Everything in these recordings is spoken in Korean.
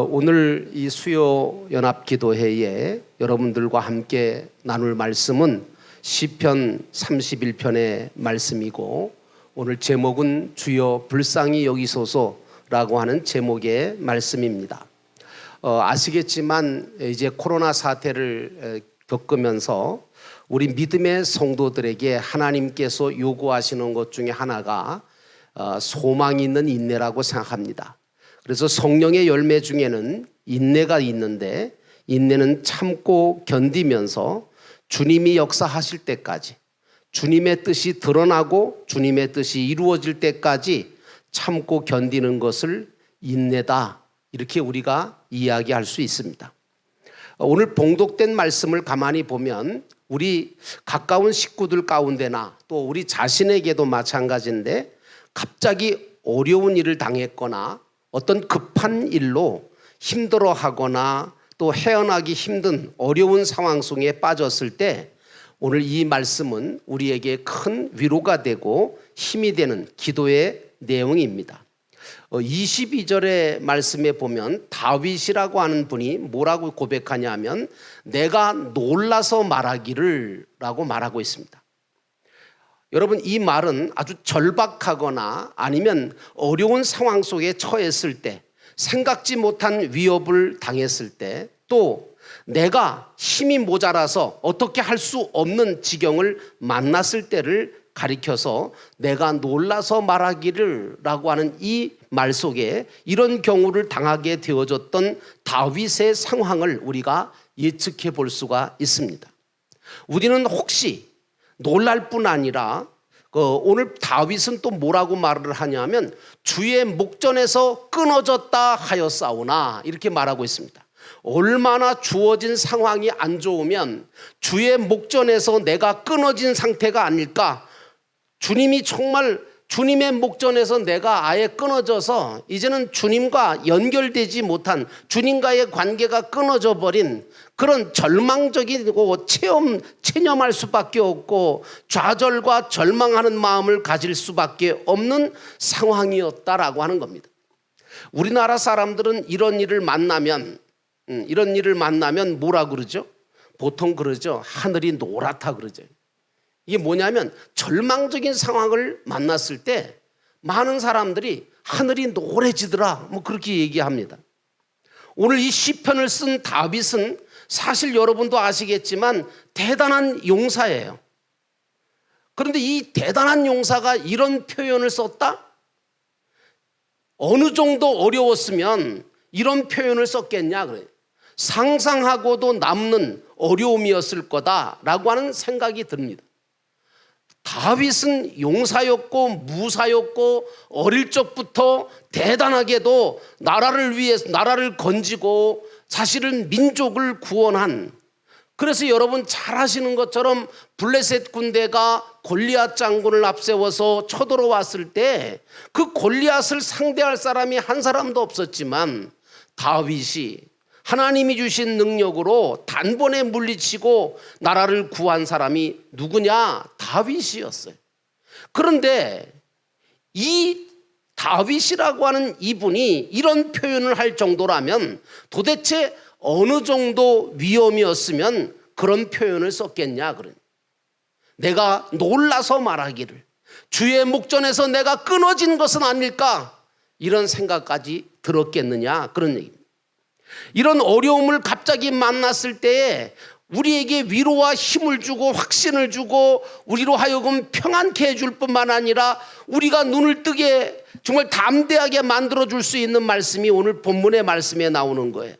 오늘 이 수요 연합 기도회에 여러분들과 함께 나눌 말씀은 시편 31편의 말씀이고, 오늘 제목은 주여 불쌍히 여기소서라고 하는 제목의 말씀입니다. 아시겠지만 이제 코로나 사태를 겪으면서 우리 믿음의 성도들에게 하나님께서 요구하시는 것 중에 하나가 소망이 있는 인내라고 생각합니다. 그래서 성령의 열매 중에는 인내가 있는데, 인내는 참고 견디면서 주님이 역사하실 때까지, 주님의 뜻이 드러나고 주님의 뜻이 이루어질 때까지 참고 견디는 것을 인내다, 이렇게 우리가 이야기할 수 있습니다. 오늘 봉독된 말씀을 가만히 보면 우리 가까운 식구들 가운데나 또 우리 자신에게도 마찬가지인데, 갑자기 어려운 일을 당했거나 어떤 급한 일로 힘들어하거나 또 헤어나기 힘든 어려운 상황 속에 빠졌을 때, 오늘 이 말씀은 우리에게 큰 위로가 되고 힘이 되는 기도의 내용입니다. 22절의 말씀에 보면 다윗이라고 하는 분이 뭐라고 고백하냐면, 내가 놀라서 말하기를 라고 말하고 있습니다. 여러분, 이 말은 아주 절박하거나 아니면 어려운 상황 속에 처했을 때, 생각지 못한 위협을 당했을 때, 또 내가 힘이 모자라서 어떻게 할 수 없는 지경을 만났을 때를 가리켜서 내가 놀라서 말하기를 라고 하는 이 말 속에 이런 경우를 당하게 되어졌던 다윗의 상황을 우리가 예측해 볼 수가 있습니다. 우리는 혹시 놀랄 뿐 아니라 오늘 다윗은 또 뭐라고 말을 하냐면, 주의 목전에서 끊어졌다 하였사오나, 이렇게 말하고 있습니다. 얼마나 주어진 상황이 안 좋으면 주의 목전에서 내가 끊어진 상태가 아닐까. 주님이 정말 주님의 목전에서 내가 아예 끊어져서 이제는 주님과 연결되지 못한, 주님과의 관계가 끊어져 버린 그런 절망적이고 체념할 수밖에 없고 좌절과 절망하는 마음을 가질 수밖에 없는 상황이었다라고 하는 겁니다. 우리나라 사람들은 이런 일을 만나면 뭐라 그러죠? 보통 그러죠. 하늘이 노랗다 그러죠. 이게 뭐냐면, 절망적인 상황을 만났을 때 많은 사람들이 하늘이 노래지더라, 뭐 그렇게 얘기합니다. 오늘 이 시편을 쓴 다윗은 사실 여러분도 아시겠지만 대단한 용사예요. 그런데 이 대단한 용사가 이런 표현을 썼다? 어느 정도 어려웠으면 이런 표현을 썼겠냐 그래요. 상상하고도 남는 어려움이었을 거다라고 하는 생각이 듭니다. 다윗은 용사였고 무사였고 어릴 적부터 대단하게도 나라를 위해서, 나라를 건지고 사실은 민족을 구원한, 그래서 여러분 잘 아시는 것처럼 블레셋 군대가 골리앗 장군을 앞세워서 쳐들어왔을 때 그 골리앗을 상대할 사람이 한 사람도 없었지만, 다윗이 하나님이 주신 능력으로 단번에 물리치고 나라를 구한 사람이 누구냐? 다윗이었어요. 그런데 이 다윗이라고 하는 이분이 이런 표현을 할 정도라면 도대체 어느 정도 위험이었으면 그런 표현을 썼겠냐? 그래. 내가 놀라서 말하기를, 주의 목전에서 내가 끊어진 것은 아닐까, 이런 생각까지 들었겠느냐, 그런 얘기입니다. 이런 어려움을 갑자기 만났을 때에 우리에게 위로와 힘을 주고 확신을 주고 우리로 하여금 평안케 해줄 뿐만 아니라 우리가 눈을 뜨게 정말 담대하게 만들어줄 수 있는 말씀이 오늘 본문의 말씀에 나오는 거예요.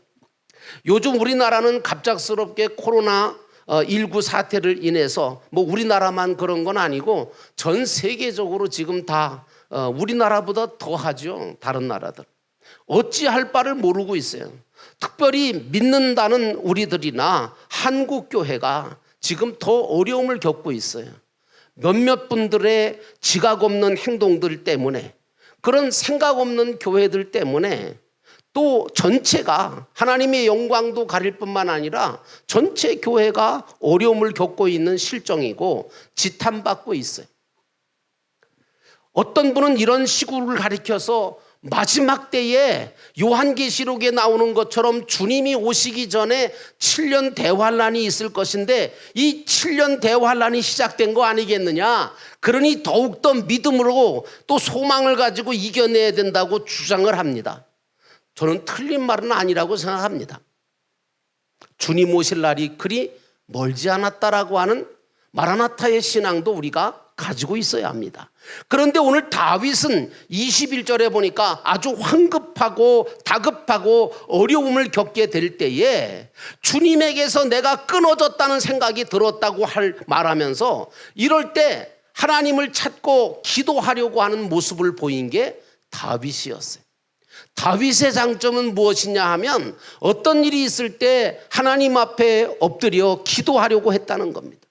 요즘 우리나라는 갑작스럽게 코로나19 사태를 인해서 뭐 우리나라만 그런 건 아니고 전 세계적으로 지금 다 우리나라보다 더 하죠. 다른 나라들. 어찌할 바를 모르고 있어요. 특별히 믿는다는 우리들이나 한국 교회가 지금 더 어려움을 겪고 있어요. 몇몇 분들의 지각 없는 행동들 때문에, 그런 생각 없는 교회들 때문에 또 전체가 하나님의 영광도 가릴 뿐만 아니라 전체 교회가 어려움을 겪고 있는 실정이고 지탄받고 있어요. 어떤 분은 이런 시국을 가리켜서 마지막 때에 요한계시록에 나오는 것처럼 주님이 오시기 전에 7년 대환란이 있을 것인데 이 7년 대환란이 시작된 거 아니겠느냐. 그러니 더욱더 믿음으로 또 소망을 가지고 이겨내야 된다고 주장을 합니다. 저는 틀린 말은 아니라고 생각합니다. 주님 오실 날이 그리 멀지 않았다라고 하는 마라나타의 신앙도 우리가 가지고 있어야 합니다. 그런데 오늘 다윗은 21절에 보니까 아주 황급하고 다급하고 어려움을 겪게 될 때에 주님에게서 내가 끊어졌다는 생각이 들었다고 말하면서 이럴 때 하나님을 찾고 기도하려고 하는 모습을 보인 게 다윗이었어요. 다윗의 장점은 무엇이냐 하면 어떤 일이 있을 때 하나님 앞에 엎드려 기도하려고 했다는 겁니다.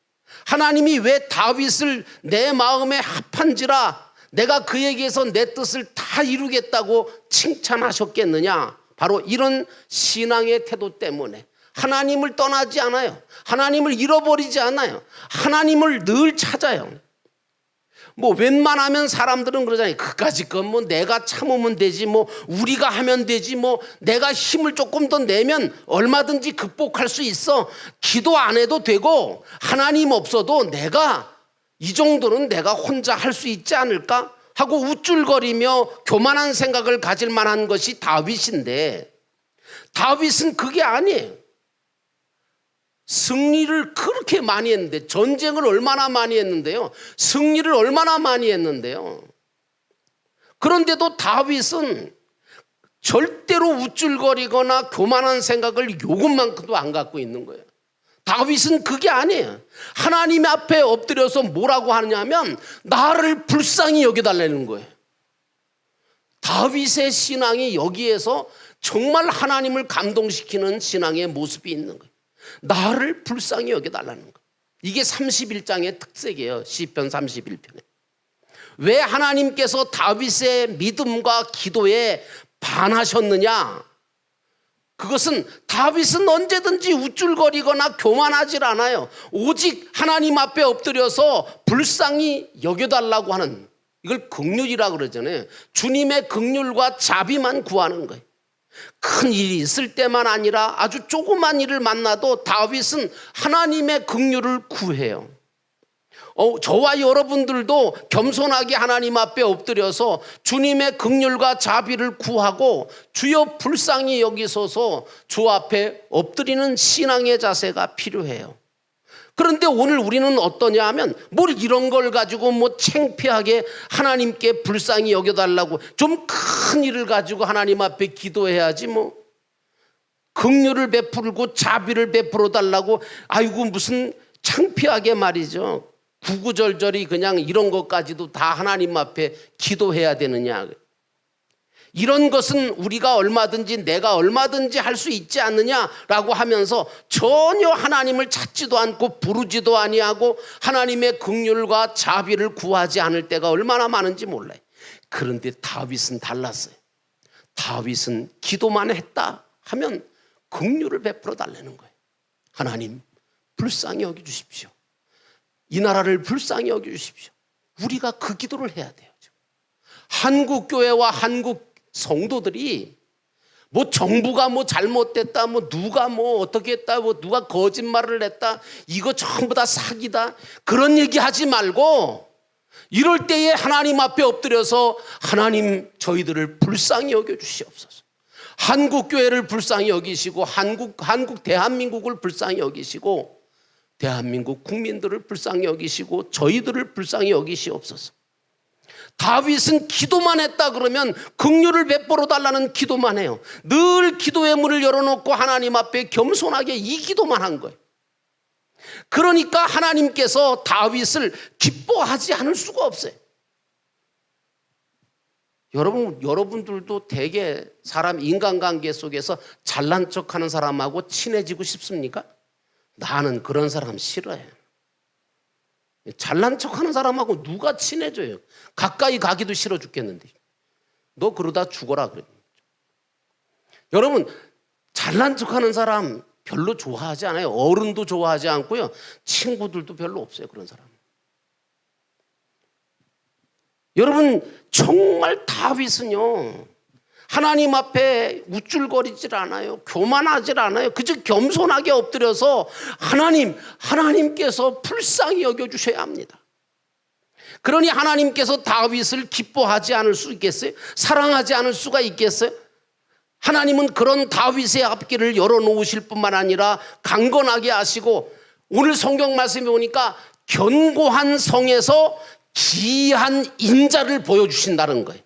하나님이 왜 다윗을 내 마음에 합한지라 내가 그에게서 내 뜻을 다 이루겠다고 칭찬하셨겠느냐. 바로 이런 신앙의 태도 때문에 하나님을 떠나지 않아요. 하나님을 잃어버리지 않아요. 하나님을 늘 찾아요. 뭐 웬만하면 사람들은 그러잖아요. 그까짓 건 뭐 내가 참으면 되지, 뭐 우리가 하면 되지, 뭐 내가 힘을 조금 더 내면 얼마든지 극복할 수 있어. 기도 안 해도 되고 하나님 없어도 내가 이 정도는 내가 혼자 할 수 있지 않을까 하고 우쭐거리며 교만한 생각을 가질 만한 것이 다윗인데 다윗은 그게 아니에요. 승리를 그렇게 많이 했는데, 전쟁을 얼마나 많이 했는데요. 승리를 얼마나 많이 했는데요. 그런데도 다윗은 절대로 우쭐거리거나 교만한 생각을 요것만큼도 안 갖고 있는 거예요. 다윗은 그게 아니에요. 하나님 앞에 엎드려서 뭐라고 하느냐면 나를 불쌍히 여겨달라는 거예요. 다윗의 신앙이 여기에서 정말 하나님을 감동시키는 신앙의 모습이 있는 거예요. 나를 불쌍히 여겨달라는 거. 이게 31장의 특색이에요. 시편 31편에. 왜 하나님께서 다윗의 믿음과 기도에 반하셨느냐? 그것은 다윗은 언제든지 우쭐거리거나 교만하질 않아요. 오직 하나님 앞에 엎드려서 불쌍히 여겨달라고 하는, 이걸 긍휼이라고 그러잖아요. 주님의 긍휼과 자비만 구하는 거예요. 큰 일이 있을 때만 아니라 아주 조그만 일을 만나도 다윗은 하나님의 긍휼을 구해요. 저와 여러분들도 겸손하게 하나님 앞에 엎드려서 주님의 긍휼과 자비를 구하고 주여 불쌍히 여기소서 주 앞에 엎드리는 신앙의 자세가 필요해요. 그런데 오늘 우리는 어떠냐 하면 뭘 이런 걸 가지고 뭐 창피하게 하나님께 불쌍히 여겨달라고, 좀 큰 일을 가지고 하나님 앞에 기도해야지 뭐 긍휼을 베풀고 자비를 베풀어 달라고, 아이고 무슨 창피하게 말이죠. 구구절절히 그냥 이런 것까지도 다 하나님 앞에 기도해야 되느냐. 이런 것은 우리가 얼마든지 내가 얼마든지 할 수 있지 않느냐라고 하면서 전혀 하나님을 찾지도 않고 부르지도 아니하고 하나님의 긍휼과 자비를 구하지 않을 때가 얼마나 많은지 몰라요. 그런데 다윗은 달랐어요. 다윗은 기도만 했다 하면 긍휼을 베풀어 달라는 거예요. 하나님 불쌍히 여겨주십시오. 이 나라를 불쌍히 여겨주십시오. 우리가 그 기도를 해야 돼요. 한국 교회와 한국 성도들이 뭐 정부가 뭐 잘못됐다, 뭐 누가 뭐 어떻게 했다, 뭐 누가 거짓말을 했다, 이거 전부 다 사기다, 그런 얘기 하지 말고 이럴 때에 하나님 앞에 엎드려서 하나님 저희들을 불쌍히 여겨주시옵소서. 한국 교회를 불쌍히 여기시고 한국 대한민국을 불쌍히 여기시고 대한민국 국민들을 불쌍히 여기시고 저희들을 불쌍히 여기시옵소서. 다윗은 기도만 했다 그러면 긍휼을 베풀어 달라는 기도만 해요. 늘 기도의 문을 열어놓고 하나님 앞에 겸손하게 이 기도만 한 거예요. 그러니까 하나님께서 다윗을 기뻐하지 않을 수가 없어요. 여러분들도 되게 사람 인간관계 속에서 잘난 척하는 사람하고 친해지고 싶습니까? 나는 그런 사람 싫어해요. 잘난 척하는 사람하고 누가 친해져요? 가까이 가기도 싫어 죽겠는데 너 그러다 죽어라 그래. 여러분 잘난 척하는 사람 별로 좋아하지 않아요. 어른도 좋아하지 않고요. 친구들도 별로 없어요. 그런 사람. 여러분 정말 다윗은요 하나님 앞에 우쭐거리질 않아요. 교만하질 않아요. 그저 겸손하게 엎드려서 하나님께서 불쌍히 여겨주셔야 합니다. 그러니 하나님께서 다윗을 기뻐하지 않을 수 있겠어요? 사랑하지 않을 수가 있겠어요? 하나님은 그런 다윗의 앞길을 열어놓으실 뿐만 아니라 강건하게 하시고, 오늘 성경 말씀에 보니까 견고한 성에서 기이한 인자를 보여주신다는 거예요.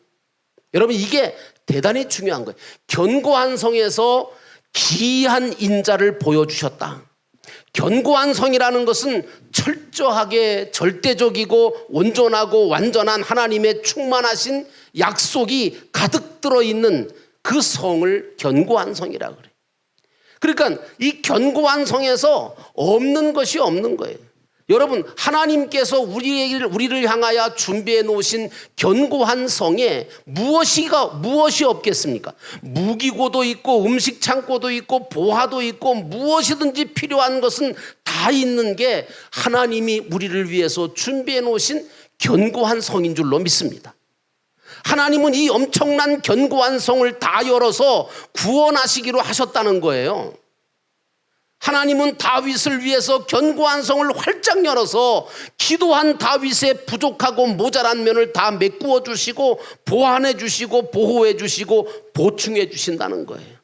여러분, 이게 대단히 중요한 거예요. 견고한 성에서 기이한 인자를 보여주셨다. 견고한 성이라는 것은 철저하게 절대적이고 온전하고 완전한 하나님의 충만하신 약속이 가득 들어있는 그 성을 견고한 성이라고 그래요. 그러니까 이 견고한 성에서 없는 것이 없는 거예요. 여러분, 하나님께서 우리를 향하여 준비해 놓으신 견고한 성에 무엇이 없겠습니까? 무기고도 있고 음식 창고도 있고 보화도 있고 무엇이든지 필요한 것은 다 있는 게 하나님이 우리를 위해서 준비해 놓으신 견고한 성인 줄로 믿습니다. 하나님은 이 엄청난 견고한 성을 다 열어서 구원하시기로 하셨다는 거예요. 하나님은 다윗을 위해서 견고한 성을 활짝 열어서 기도한 다윗의 부족하고 모자란 면을 다 메꾸어 주시고 보완해 주시고 보호해 주시고 보충해 주신다는 거예요.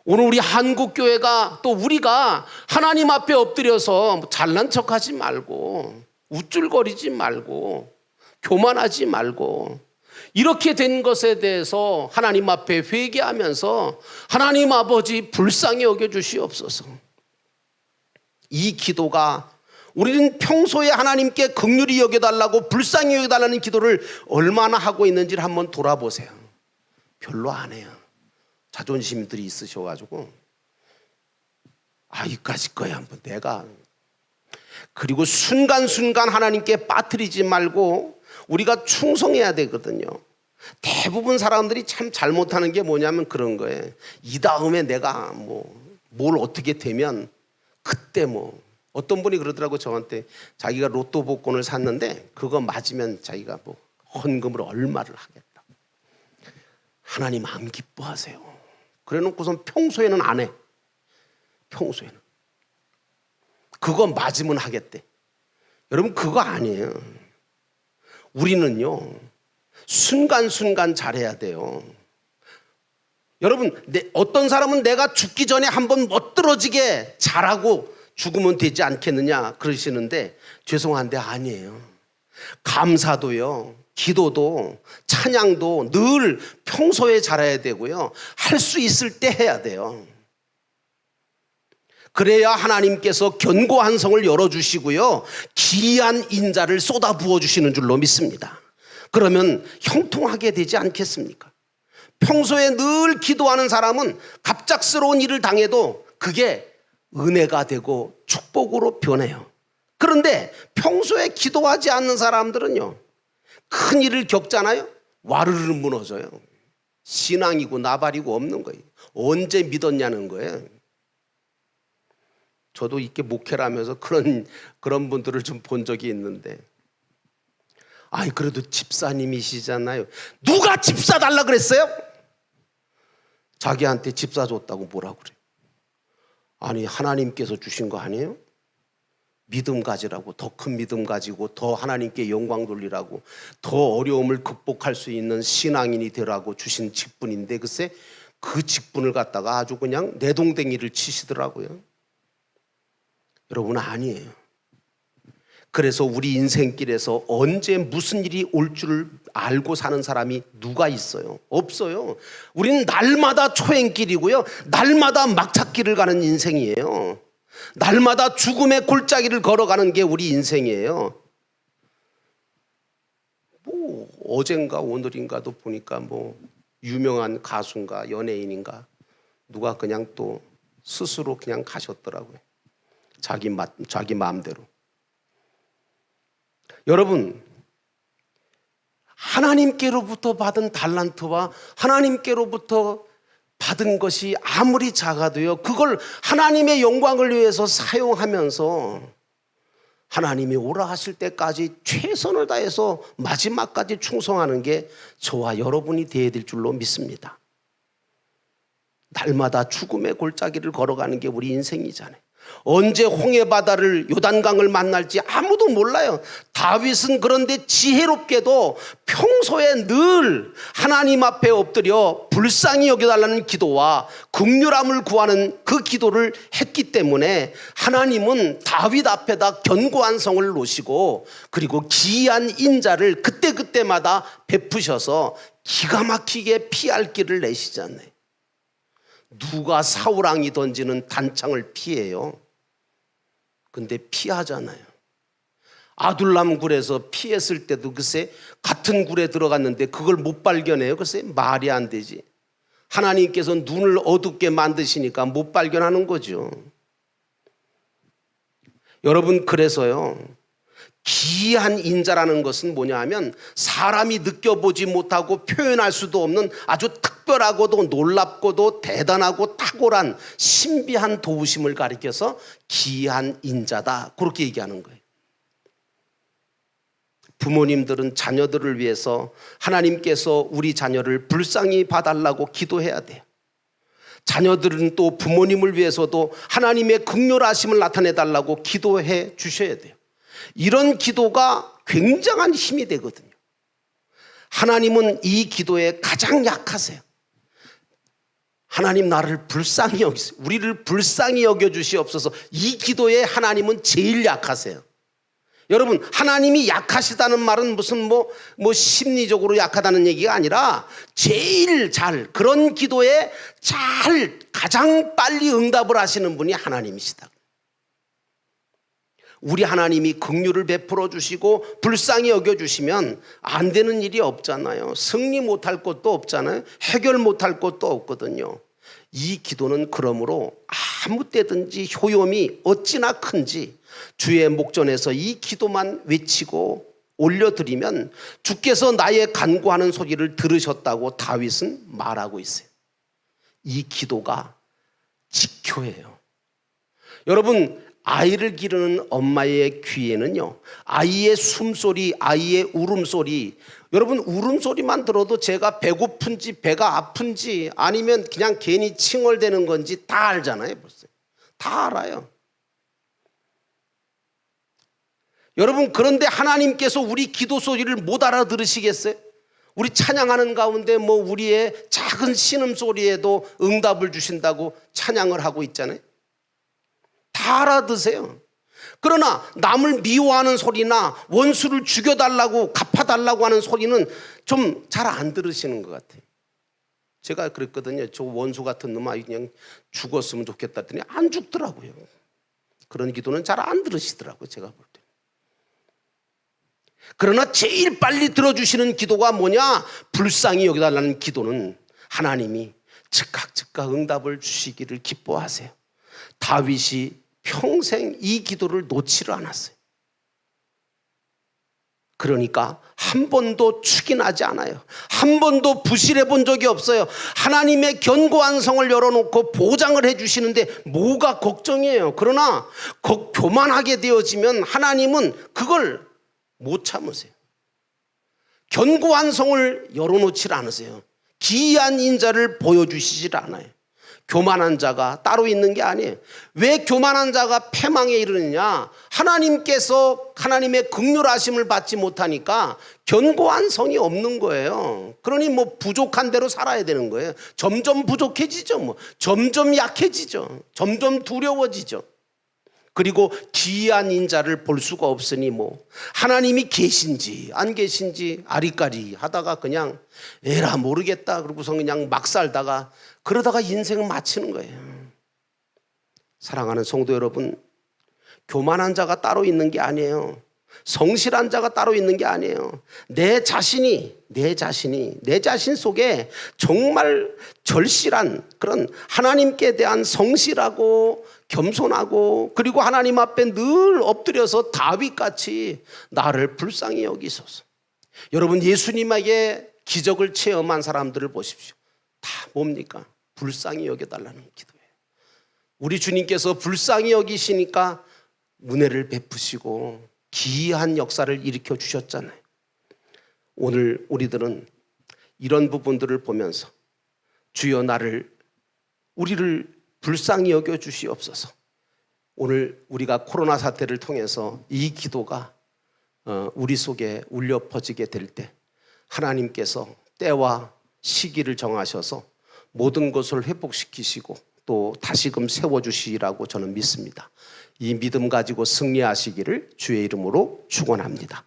오늘 우리 한국교회가, 또 우리가 하나님 앞에 엎드려서 잘난 척하지 말고 우쭐거리지 말고 교만하지 말고 이렇게 된 것에 대해서 하나님 앞에 회개하면서 하나님 아버지 불쌍히 여겨주시옵소서. 이 기도가, 우리는 평소에 하나님께 긍휼히 여겨달라고 불쌍히 여겨달라는 기도를 얼마나 하고 있는지를 한번 돌아보세요. 별로 안 해요. 자존심들이 있으셔가지고 이까짓 거야 한번 내가. 그리고 순간순간 하나님께 빠뜨리지 말고 우리가 충성해야 되거든요. 대부분 사람들이 참 잘못하는 게 뭐냐면 그런 거예요. 이 다음에 내가 뭘 어떻게 되면 그때 어떤 분이 그러더라고 저한테. 자기가 로또 복권을 샀는데 그거 맞으면 자기가 헌금을 얼마를 하겠다. 하나님 안 기뻐하세요. 그래 놓고선 평소에는 안 해. 평소에는 그거 맞으면 하겠대. 여러분, 그거 아니에요. 우리는요 순간순간 잘해야 돼요. 여러분, 어떤 사람은 내가 죽기 전에 한번 멋들어지게 잘하고 죽으면 되지 않겠느냐 그러시는데, 죄송한데 아니에요. 감사도요, 기도도, 찬양도 늘 평소에 잘해야 되고요, 할 수 있을 때 해야 돼요. 그래야 하나님께서 견고한 성을 열어주시고요, 기이한 인자를 쏟아 부어주시는 줄로 믿습니다. 그러면 형통하게 되지 않겠습니까? 평소에 늘 기도하는 사람은 갑작스러운 일을 당해도 그게 은혜가 되고 축복으로 변해요. 그런데 평소에 기도하지 않는 사람들은요, 큰 일을 겪잖아요, 와르르 무너져요. 신앙이고 나발이고 없는 거예요. 언제 믿었냐는 거예요. 저도 이렇게 목회를 하면서 그런 분들을 좀 본 적이 있는데, 그래도 집사님이시잖아요. 누가 집사 달라 그랬어요? 자기한테 집사 줬다고 뭐라고 그래요? 하나님께서 주신 거 아니에요? 믿음 가지라고, 더 큰 믿음 가지고 더 하나님께 영광 돌리라고, 더 어려움을 극복할 수 있는 신앙인이 되라고 주신 직분인데, 글쎄 그 직분을 갖다가 아주 그냥 내동댕이를 치시더라고요. 여러분, 아니에요. 그래서 우리 인생길에서 언제 무슨 일이 올 줄 알고 사는 사람이 누가 있어요? 없어요. 우리는 날마다 초행길이고요, 날마다 막차길을 가는 인생이에요. 날마다 죽음의 골짜기를 걸어가는 게 우리 인생이에요. 어젠가 오늘인가도 보니까 유명한 가수인가 연예인인가 누가 그냥 또 스스로 그냥 가셨더라고요. 자기 마음대로. 여러분, 하나님께로부터 받은 달란트와 하나님께로부터 받은 것이 아무리 작아도요, 그걸 하나님의 영광을 위해서 사용하면서 하나님이 오라 하실 때까지 최선을 다해서 마지막까지 충성하는 게 저와 여러분이 되어야 될 줄로 믿습니다. 날마다 죽음의 골짜기를 걸어가는 게 우리 인생이잖아요. 언제 홍해바다를 요단강을 만날지 아무도 몰라요. 다윗은 그런데 지혜롭게도 평소에 늘 하나님 앞에 엎드려 불쌍히 여겨달라는 기도와 긍휼함을 구하는 그 기도를 했기 때문에 하나님은 다윗 앞에다 견고한 성을 놓으시고 그리고 기이한 인자를 그때그때마다 베푸셔서 기가 막히게 피할 길을 내시잖아요. 누가 사울왕이 던지는 단창을 피해요? 근데 피하잖아요. 아둘람 굴에서 피했을 때도 글쎄 같은 굴에 들어갔는데 그걸 못 발견해요. 글쎄 말이 안 되지. 하나님께서 눈을 어둡게 만드시니까 못 발견하는 거죠. 여러분, 그래서요, 기이한 인자라는 것은 뭐냐 하면 사람이 느껴보지 못하고 표현할 수도 없는 아주 특별하고도 놀랍고도 대단하고 탁월한 신비한 도우심을 가리켜서 기이한 인자다, 그렇게 얘기하는 거예요. 부모님들은 자녀들을 위해서 하나님께서 우리 자녀를 불쌍히 봐달라고 기도해야 돼요. 자녀들은 또 부모님을 위해서도 하나님의 긍휼하심을 나타내달라고 기도해 주셔야 돼요. 이런 기도가 굉장한 힘이 되거든요. 하나님은 이 기도에 가장 약하세요. 하나님 나를 불쌍히 여기세요. 우리를 불쌍히 여겨주시옵소서. 이 기도에 하나님은 제일 약하세요. 여러분, 하나님이 약하시다는 말은 무슨 뭐 심리적으로 약하다는 얘기가 아니라 제일 잘, 그런 기도에 가장 빨리 응답을 하시는 분이 하나님이시다. 우리 하나님이 긍휼을 베풀어 주시고 불쌍히 여겨주시면 안 되는 일이 없잖아요. 승리 못할 것도 없잖아요. 해결 못할 것도 없거든요. 이 기도는 그러므로 아무 때든지 효용이 어찌나 큰지 주의 목전에서 이 기도만 외치고 올려드리면 주께서 나의 간구하는 소리를 들으셨다고 다윗은 말하고 있어요. 이 기도가 지켜예요. 여러분, 아이를 기르는 엄마의 귀에는요, 아이의 숨소리, 아이의 울음소리, 여러분 울음소리만 들어도 제가 배고픈지 배가 아픈지 아니면 그냥 괜히 칭얼대는 건지 다 알잖아요. 벌써 다 알아요. 여러분, 그런데 하나님께서 우리 기도 소리를 못 알아들으시겠어요? 우리 찬양하는 가운데 우리의 작은 신음소리에도 응답을 주신다고 찬양을 하고 있잖아요. 다 알아드세요. 그러나 남을 미워하는 소리나 원수를 죽여달라고 갚아달라고 하는 소리는 좀 잘 안 들으시는 것 같아요. 제가 그랬거든요. 저 원수 같은 놈아 그냥 죽었으면 좋겠다 했더니 안 죽더라고요. 그런 기도는 잘 안 들으시더라고요, 제가 볼 때. 그러나 제일 빨리 들어주시는 기도가 뭐냐? 불쌍히 여겨달라는 기도는 하나님이 즉각 응답을 주시기를 기뻐하세요. 다윗이 평생 이 기도를 놓지를 않았어요. 그러니까 한 번도 축인하지 않아요. 한 번도 부실해 본 적이 없어요. 하나님의 견고한 성을 열어놓고 보장을 해주시는데 뭐가 걱정이에요. 그러나 교만하게 되어지면 하나님은 그걸 못 참으세요. 견고한 성을 열어놓지 않으세요. 기이한 인자를 보여주시질 않아요. 교만한 자가 따로 있는 게 아니에요. 왜 교만한 자가 패망에 이르느냐? 하나님께서 하나님의 긍휼하심을 받지 못하니까 견고한 성이 없는 거예요. 그러니 부족한 대로 살아야 되는 거예요. 점점 부족해지죠. 점점 약해지죠. 점점 두려워지죠. 그리고 기이한 인자를 볼 수가 없으니 하나님이 계신지 안 계신지 아리까리 하다가 그냥 에라 모르겠다 그러고서 그냥 막 살다가 그러다가 인생을 마치는 거예요. 사랑하는 성도 여러분, 교만한 자가 따로 있는 게 아니에요. 성실한 자가 따로 있는 게 아니에요. 내 자신 속에 정말 절실한 그런 하나님께 대한 성실하고 겸손하고 그리고 하나님 앞에 늘 엎드려서 다윗같이 나를 불쌍히 여기소서. 여러분, 예수님에게 기적을 체험한 사람들을 보십시오. 다 뭡니까? 불쌍히 여겨달라는 기도예요. 우리 주님께서 불쌍히 여기시니까 은혜를 베푸시고 기이한 역사를 일으켜 주셨잖아요. 오늘 우리들은 이런 부분들을 보면서 주여 우리를 불쌍히 여겨 주시옵소서. 오늘 우리가 코로나 사태를 통해서 이 기도가 우리 속에 울려 퍼지게 될 때 하나님께서 때와 시기를 정하셔서 모든 것을 회복시키시고 또 다시금 세워주시리라고 저는 믿습니다. 이 믿음 가지고 승리하시기를 주의 이름으로 축원합니다.